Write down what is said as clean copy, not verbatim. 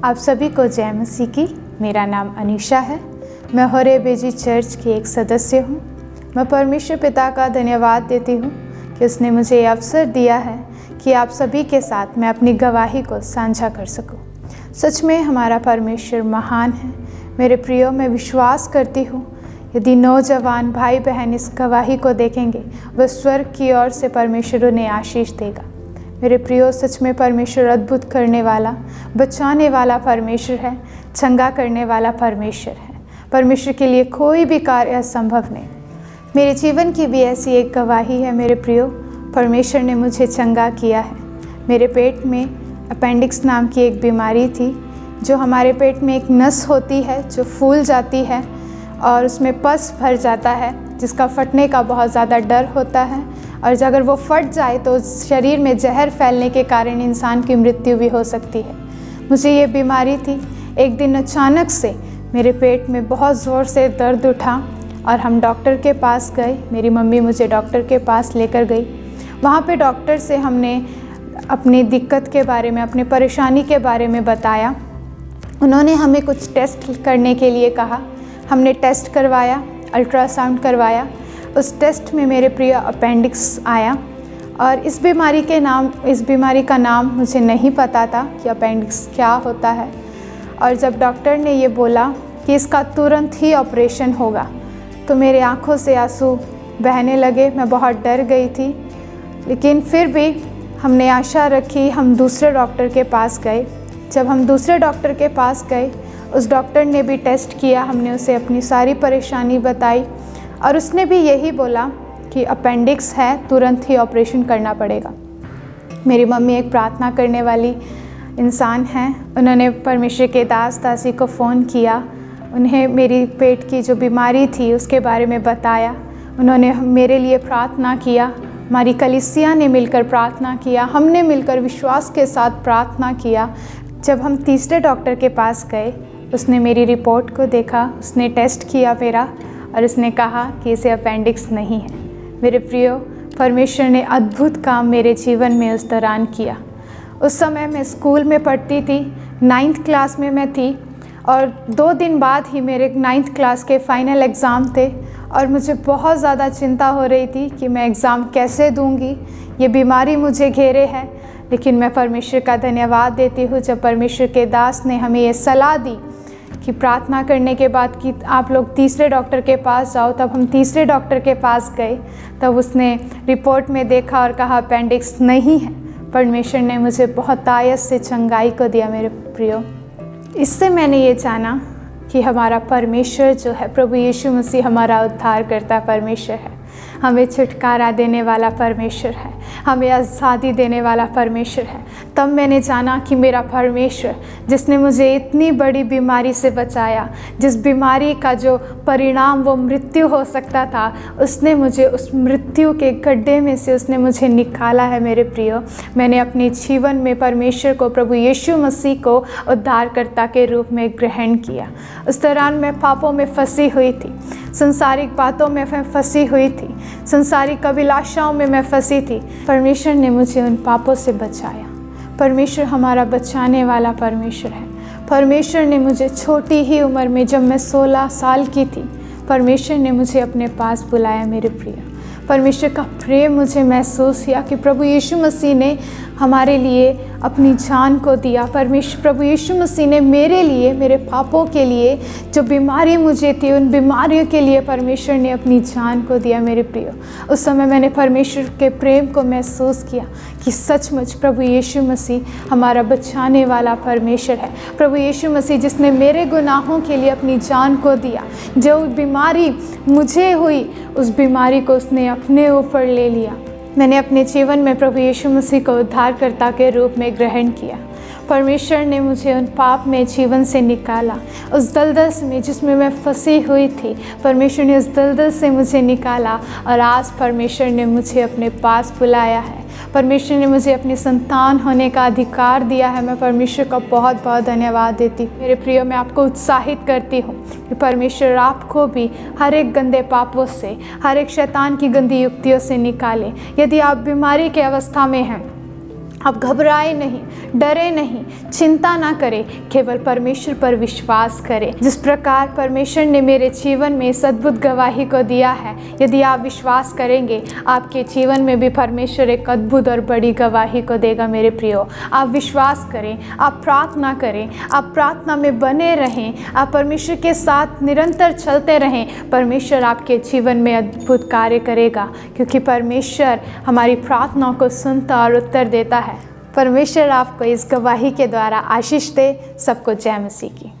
आप सभी को जय मसीह की। मेरा नाम अनीशा है। मैं होरे बेजी चर्च की एक सदस्य हूँ। मैं परमेश्वर पिता का धन्यवाद देती हूँ कि उसने मुझे ये अवसर दिया है कि आप सभी के साथ मैं अपनी गवाही को साझा कर सकूँ। सच में हमारा परमेश्वर महान है। मेरे प्रियो, मैं विश्वास करती हूँ यदि नौजवान भाई बहन इस गवाही को देखेंगे, वह स्वर्ग की ओर से परमेश्वर उन्हें आशीष देगा। मेरे प्रियो, सच में परमेश्वर अद्भुत करने वाला, बचाने वाला परमेश्वर है, चंगा करने वाला परमेश्वर है। परमेश्वर के लिए कोई भी कार्य असंभव नहीं। मेरे जीवन की भी ऐसी एक गवाही है मेरे प्रियो। परमेश्वर ने मुझे चंगा किया है। मेरे पेट में अपेंडिक्स नाम की एक बीमारी थी, जो हमारे पेट में एक नस होती है जो फूल जाती है और उसमें पस भर जाता है, जिसका फटने का बहुत ज़्यादा डर होता है। और अगर वो फट जाए तो शरीर में जहर फैलने के कारण इंसान की मृत्यु भी हो सकती है। मुझे ये बीमारी थी। एक दिन अचानक से मेरे पेट में बहुत ज़ोर से दर्द उठा और हम डॉक्टर के पास गए। मेरी मम्मी मुझे डॉक्टर के पास लेकर गई। वहाँ पे डॉक्टर से हमने अपनी दिक्कत के बारे में, अपनी परेशानी के बारे में बताया। उन्होंने हमें कुछ टेस्ट करने के लिए कहा। हमने टेस्ट करवाया, अल्ट्रासाउंड करवाया। उस टेस्ट में मेरे प्रिय अपेंडिक्स आया और इस बीमारी का नाम मुझे नहीं पता था कि अपेंडिक्स क्या होता है। और जब डॉक्टर ने ये बोला कि इसका तुरंत ही ऑपरेशन होगा, तो मेरे आँखों से आंसू बहने लगे। मैं बहुत डर गई थी, लेकिन फिर भी हमने आशा रखी। हम दूसरे डॉक्टर के पास गए। जब हम दूसरे डॉक्टर के पास गए, उस डॉक्टर ने भी टेस्ट किया। हमने उसे अपनी सारी परेशानी बताई और उसने भी यही बोला कि अपेंडिक्स है, तुरंत ही ऑपरेशन करना पड़ेगा। मेरी मम्मी एक प्रार्थना करने वाली इंसान हैं। उन्होंने परमेश्वर के दास दासी को फ़ोन किया। उन्हें मेरी पेट की जो बीमारी थी उसके बारे में बताया। उन्होंने मेरे लिए प्रार्थना किया। हमारी कलीसिया ने मिलकर प्रार्थना किया। हमने मिलकर विश्वास के साथ प्रार्थना किया। जब हम तीसरे डॉक्टर के पास गए, उसने मेरी रिपोर्ट को देखा, उसने टेस्ट किया मेरा और उसने कहा कि इसे अपेंडिक्स नहीं है। मेरे प्रियो, परमेश्वर ने अद्भुत काम मेरे जीवन में उस दौरान किया। उस समय मैं स्कूल में पढ़ती थी, 9th क्लास में मैं थी और 2 दिन बाद ही मेरे 9th क्लास के फाइनल एग्ज़ाम थे और मुझे बहुत ज़्यादा चिंता हो रही थी कि मैं एग्ज़ाम कैसे दूंगी। ये बीमारी मुझे घेरे है। लेकिन मैं परमेश्वर का धन्यवाद देती हूँ जब परमेश्वर के दास ने हमें ये सलाह दी कि प्रार्थना करने के बाद कि आप लोग तीसरे डॉक्टर के पास जाओ। तब हम तीसरे डॉक्टर के पास गए। तब उसने रिपोर्ट में देखा और कहा अपेंडिक्स नहीं है। परमेश्वर ने मुझे बहुत आयत से चंगाई को दिया मेरे प्रियो। इससे मैंने ये जाना कि हमारा परमेश्वर जो है, प्रभु यीशु मसीह हमारा उद्धार करता परमेश्वर है। हमें छुटकारा देने वाला परमेश्वर है, हमें आज़ादी देने वाला परमेश्वर है। तब मैंने जाना कि मेरा परमेश्वर, जिसने मुझे इतनी बड़ी बीमारी से बचाया, जिस बीमारी का जो परिणाम वो मृत्यु हो सकता था, उसने मुझे उस मृत्यु के गड्ढे में से उसने मुझे निकाला है मेरे प्रियो। मैंने अपने जीवन में परमेश्वर को, प्रभु यीशु मसीह को उद्धारकर्ता के रूप में ग्रहण किया। उस दौरान मैं पापों में फंसी हुई थी, संसारिक बातों में मैं फंसी हुई थी, संसारिक अभिलाषाओं में मैं फंसी थी। परमेश्वर ने मुझे उन पापों से बचाया। परमेश्वर हमारा बचाने वाला परमेश्वर है। परमेश्वर ने मुझे छोटी ही उम्र में, जब मैं 16 साल की थी, परमेश्वर ने मुझे अपने पास बुलाया मेरे प्रिय। परमेश्वर का प्रेम मुझे महसूस किया कि प्रभु यीशु मसीह ने हमारे लिए अपनी जान को दिया। प्रभु यीशु मसीह ने मेरे लिए, मेरे पापों के लिए, जो बीमारी मुझे थी, उन बीमारियों के लिए परमेश्वर ने अपनी जान को दिया मेरे प्रियो। उस समय मैंने परमेश्वर के प्रेम को महसूस किया कि सचमुच प्रभु यीशु मसीह हमारा बचाने वाला परमेश्वर है। प्रभु यीशु मसीह जिसने मेरे गुनाहों के लिए अपनी जान को दिया, जो बीमारी मुझे हुई, उस बीमारी को उसने अपने ऊपर ले लिया। मैंने अपने जीवन में प्रभु यीशु मसीह को उद्धारकर्ता के रूप में ग्रहण किया। परमेश्वर ने मुझे उन पाप में जीवन से निकाला, उस दलदल में जिसमें मैं फंसी हुई थी। परमेश्वर ने उस दलदल से मुझे निकाला और आज परमेश्वर ने मुझे अपने पास बुलाया है। परमेश्वर ने मुझे अपनी संतान होने का अधिकार दिया है। मैं परमेश्वर का बहुत बहुत धन्यवाद देती हूँ। मेरे प्रियो, मैं आपको उत्साहित करती हूँ कि परमेश्वर आपको भी हर एक गंदे पापों से, हर एक शैतान की गंदी युक्तियों से निकाले। यदि आप बीमारी की अवस्था में हैं, आप घबराए नहीं, डरे नहीं, चिंता ना करें, केवल परमेश्वर पर विश्वास करें। जिस प्रकार परमेश्वर ने मेरे जीवन में इस अद्भुत गवाही को दिया है, यदि आप विश्वास करेंगे, आपके जीवन में भी परमेश्वर एक अद्भुत और बड़ी गवाही को देगा। मेरे प्रियो, आप विश्वास करें, आप प्रार्थना करें, आप प्रार्थना में बने रहें, आप परमेश्वर के साथ निरंतर चलते रहें। परमेश्वर आपके जीवन में अद्भुत कार्य करेगा, क्योंकि परमेश्वर हमारी प्रार्थनाओं को सुनता और उत्तर देता है। परमेश्वर आपको इस गवाही के द्वारा आशीष दे। सबको जय मसीह की।